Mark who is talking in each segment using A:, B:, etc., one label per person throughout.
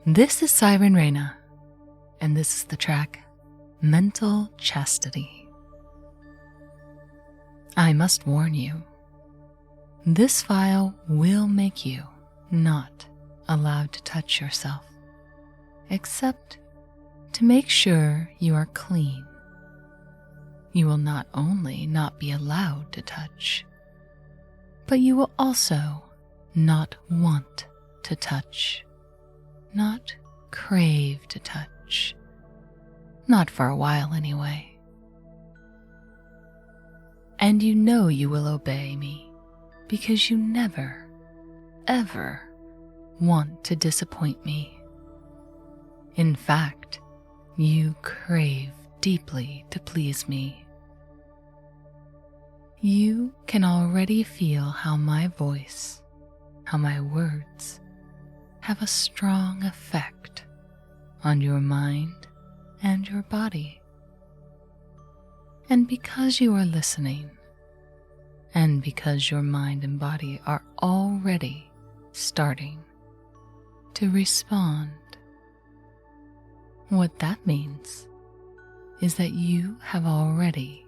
A: This is Syren Reyna, and this is the track Mental Chastity. I must warn you, this file will make you not allowed to touch yourself, except to make sure you are clean. You will not only not be allowed to touch, but you will also not want to touch, not crave to touch, not for a while anyway. And you know you will obey me because you never, ever want to disappoint me. In fact, you crave deeply to please me. You can already feel how my voice, how my words have a strong effect on your mind and your body. And because you are listening, and because your mind and body are already starting to respond, what that means is that you have already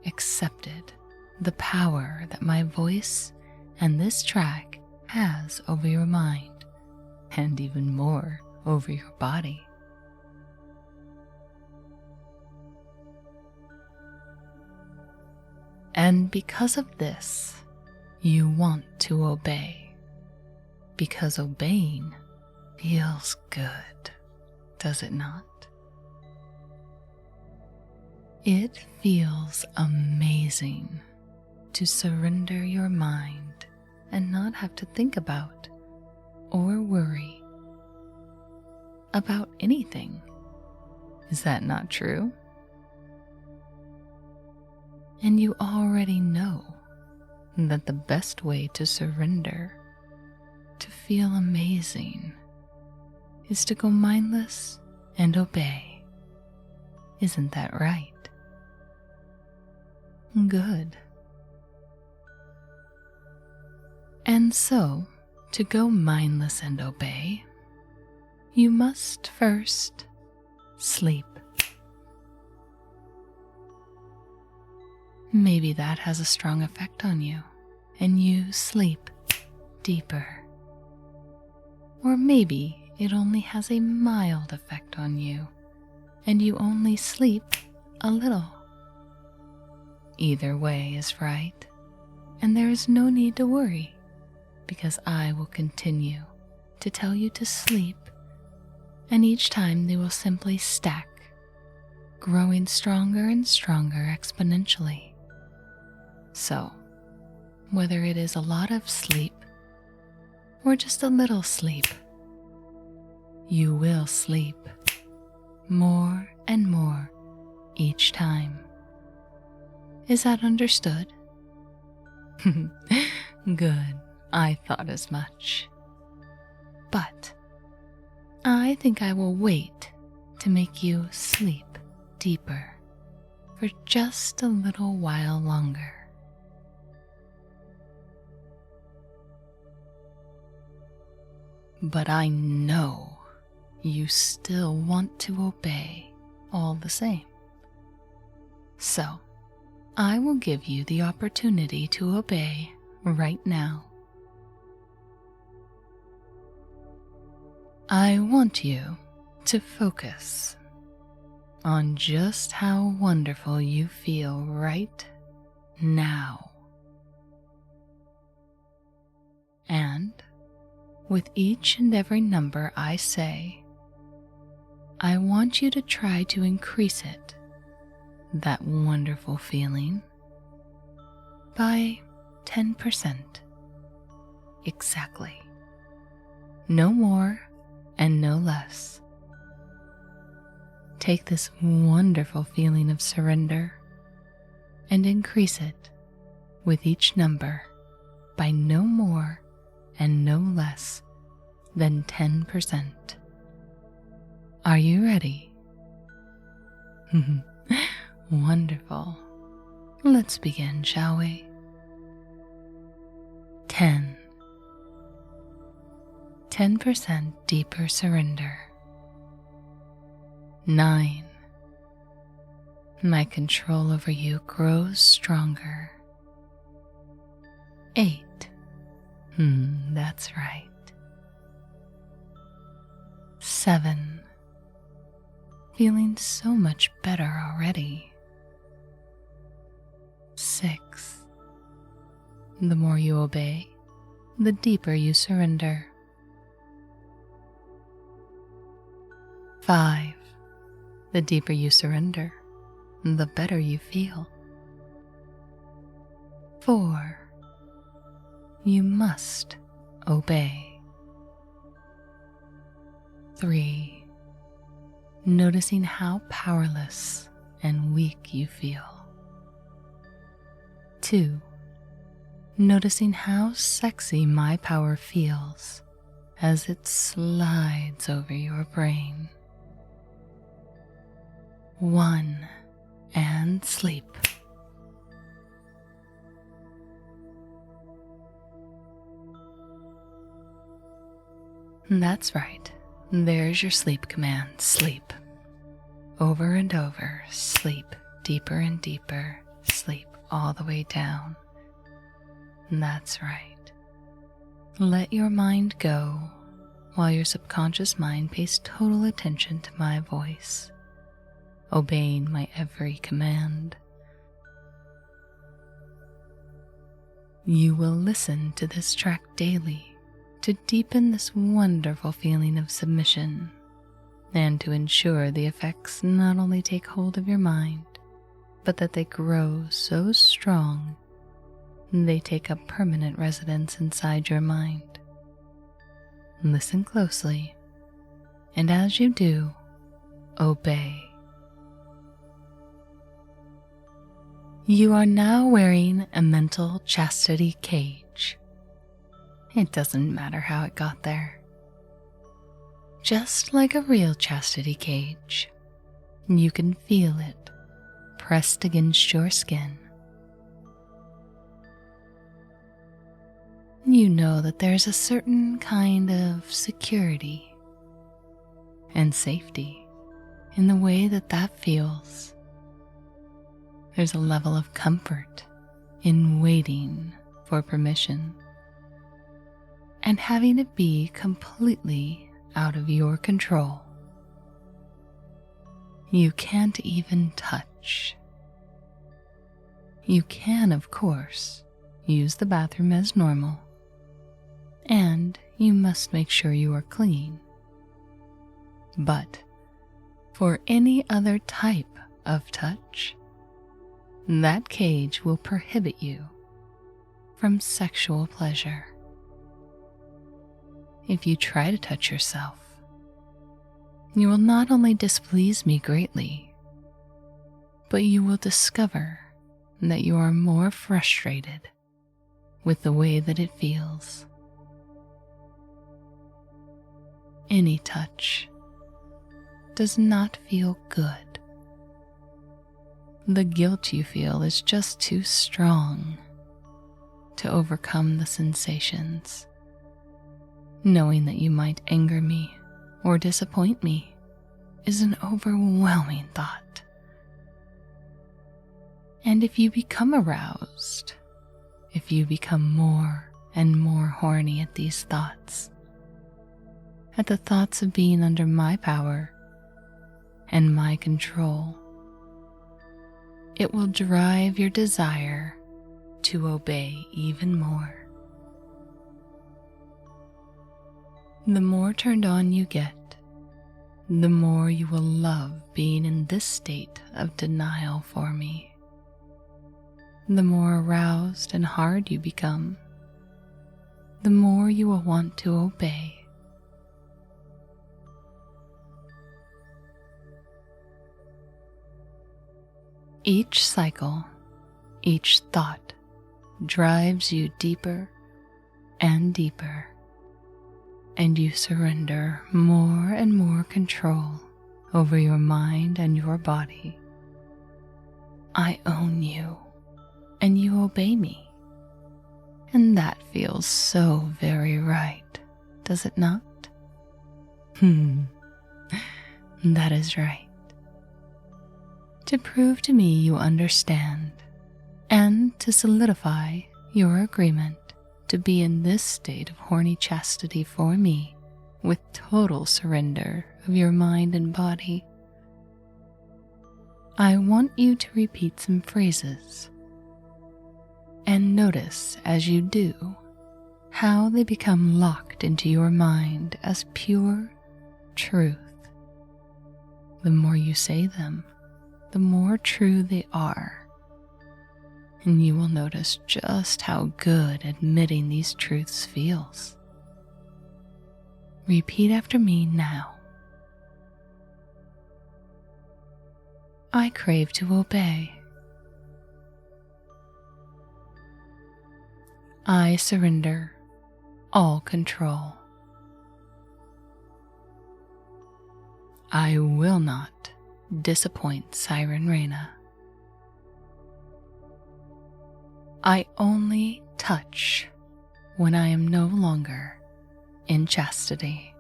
A: accepted the power that my voice and this track has over your mind, and even more over your body. And because of this, you want to obey, because obeying feels good, does it not? It feels amazing to surrender your mind and not have to think about or worry about anything. Is that not true? And you already know that the best way to surrender, to feel amazing, is to go mindless and obey. Isn't that right? Good. And so, to go mindless and obey, you must first sleep. Maybe that has a strong effect on you, and you sleep deeper. Or maybe it only has a mild effect on you, and you only sleep a little. Either way is right, and there is no need to worry, because I will continue to tell you to sleep, and each time they will simply stack, growing stronger and stronger exponentially. So, whether it is a lot of sleep or just a little sleep, you will sleep more and more each time. Is that understood? Good, I thought as much. But I think I will wait to make you sleep deeper for just a little while longer. But I know you still want to obey all the same. So, I will give you the opportunity to obey right now. I want you to focus on just how wonderful you feel right now. And with each and every number I say, I want you to try to increase it, that wonderful feeling, by 10%. Exactly. No more and no less. Take this wonderful feeling of surrender and increase it with each number by no more and no less than 10%. Are you ready? Wonderful. Let's begin, shall we? 10. 10% deeper surrender. 9. My control over you grows stronger. 8. That's right. 7. Feeling so much better already. 6. The more you obey, the deeper you surrender. 5. The deeper you surrender, the better you feel. 4. You must obey. 3. Noticing how powerless and weak you feel. 2. Noticing how sexy my power feels as it slides over your brain. 1. And sleep. That's right. There's your sleep command. Sleep. Over and over. Sleep. Deeper and deeper. Sleep all the way down. That's right. Let your mind go while your subconscious mind pays total attention to my voice, obeying my every command. You will listen to this track daily to deepen this wonderful feeling of submission and to ensure the effects not only take hold of your mind, but that they grow so strong they take up permanent residence inside your mind. Listen closely, and as you do, obey. You are now wearing a mental chastity cage. It doesn't matter how it got there. Just like a real chastity cage, you can feel it pressed against your skin. You know that there's a certain kind of security and safety in the way that that feels. There's a level of comfort in waiting for permission and having it be completely out of your control. You can't even touch. You can, of course, use the bathroom as normal, and you must make sure you are clean. But for any other type of touch, that cage will prohibit you from sexual pleasure. If you try to touch yourself, you will not only displease me greatly, but you will discover that you are more frustrated with the way that it feels. Any touch does not feel good. The guilt you feel is just too strong to overcome the sensations. Knowing that you might anger me or disappoint me is an overwhelming thought. And if you become aroused, if you become more and more horny at these thoughts, at the thoughts of being under my power and my control, it will drive your desire to obey even more. The more turned on you get, the more you will love being in this state of denial for me. The more aroused and hard you become, the more you will want to obey. Each cycle, each thought drives you deeper and deeper, and you surrender more and more control over your mind and your body. I own you, and you obey me, and that feels so very right, does it not? That is right. To prove to me you understand, and to solidify your agreement to be in this state of horny chastity for me with total surrender of your mind and body, I want you to repeat some phrases and notice as you do how they become locked into your mind as pure truth. The more you say them, the more true they are, and you will notice just how good admitting these truths feels. Repeat after me now. I crave to obey. I surrender all control. I will not disappoint Syren Reyna. I only touch when I am no longer in chastity.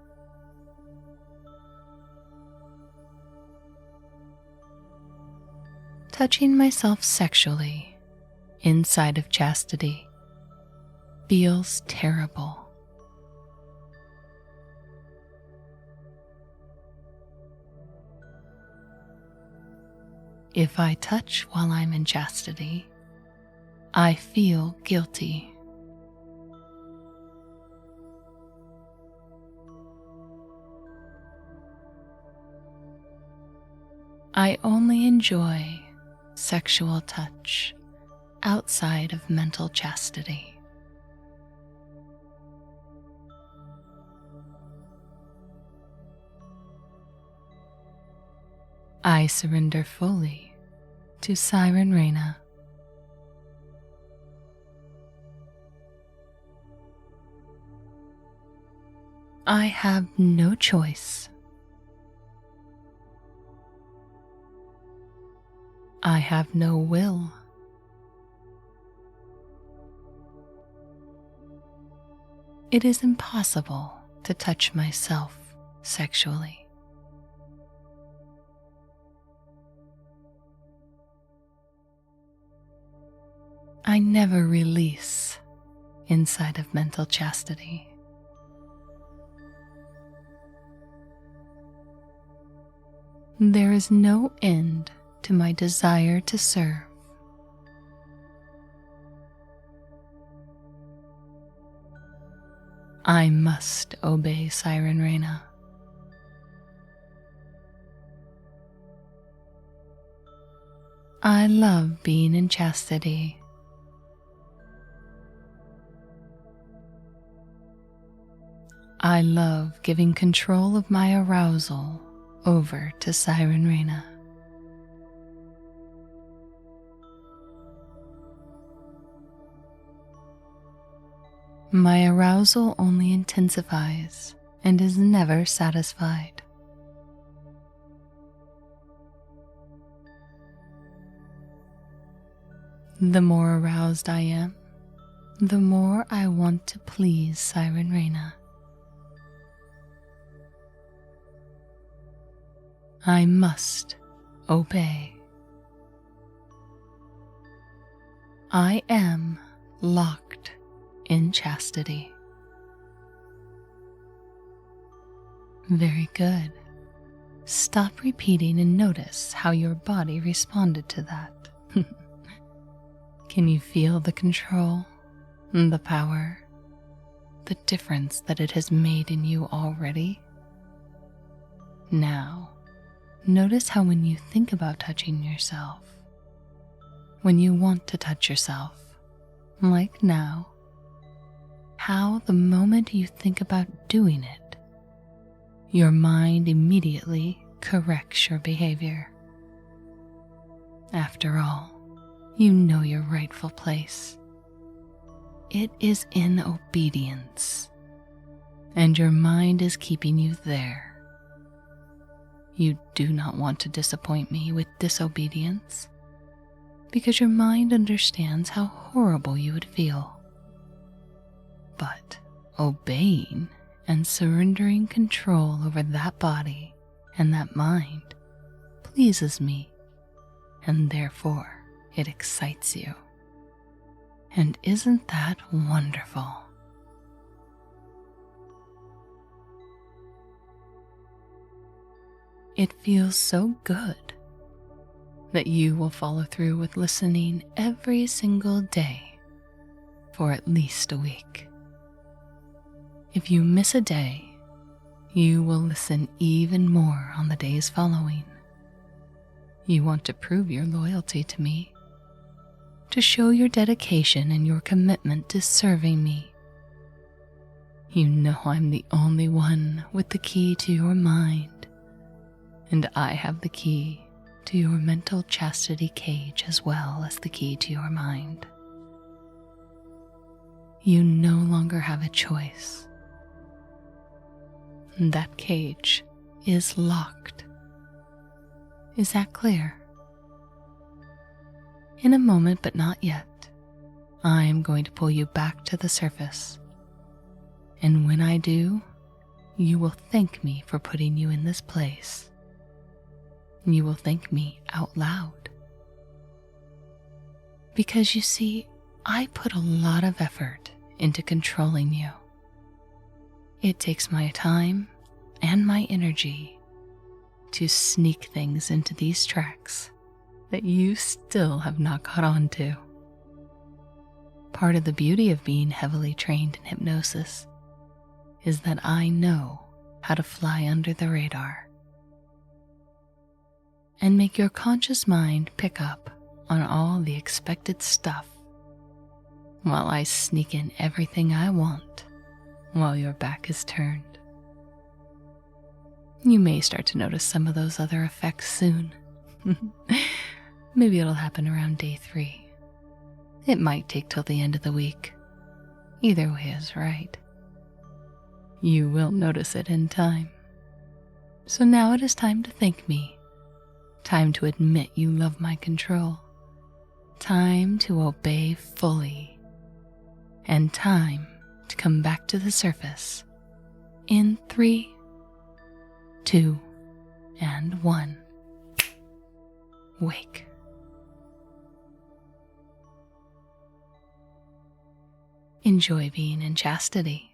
A: Touching myself sexually inside of chastity feels terrible. If I touch while I'm in chastity, I feel guilty. I only enjoy sexual touch outside of mental chastity. I surrender fully to Syren Reyna. I have no choice. I have no will. It is impossible to touch myself sexually. I never release inside of mental chastity. There is no end to my desire to serve. I must obey Syren Reyna. I love being in chastity. I love giving control of my arousal over to Syren Reyna. My arousal only intensifies and is never satisfied. The more aroused I am, the more I want to please Syren Reyna. I must obey. I am locked in chastity. Very good. Stop repeating and notice how your body responded to that. Can you feel the control, the power, the difference that it has made in you already? Now, notice how when you think about touching yourself, when you want to touch yourself, like now, how the moment you think about doing it, your mind immediately corrects your behavior. After all, you know your rightful place. It is in obedience, and your mind is keeping you there. You do not want to disappoint me with disobedience, because your mind understands how horrible you would feel. But obeying and surrendering control over that body and that mind pleases me, and therefore it excites you. And isn't that wonderful? It feels so good that you will follow through with listening every single day for at least a week. If you miss a day, you will listen even more on the days following. You want to prove your loyalty to me, to show your dedication and your commitment to serving me. You know I'm the only one with the key to your mind, and I have the key to your mental chastity cage as well as the key to your mind. You no longer have a choice. That cage is locked. Is that clear? In a moment, but not yet, I am going to pull you back to the surface. And when I do, you will thank me for putting you in this place. You will thank me out loud. Because you see, I put a lot of effort into controlling you. It takes my time and my energy to sneak things into these tracks that you still have not caught on to. Part of the beauty of being heavily trained in hypnosis is that I know how to fly under the radar and make your conscious mind pick up on all the expected stuff while I sneak in everything I want while your back is turned. You may start to notice some of those other effects soon. Maybe it'll happen around day 3. It might take till the end of the week. Either way is right. You will notice it in time. So now it is time to thank me. Time to admit you love my control. Time to obey fully. And time to come back to the surface in 3, 2, and 1. Wake. Enjoy being in chastity.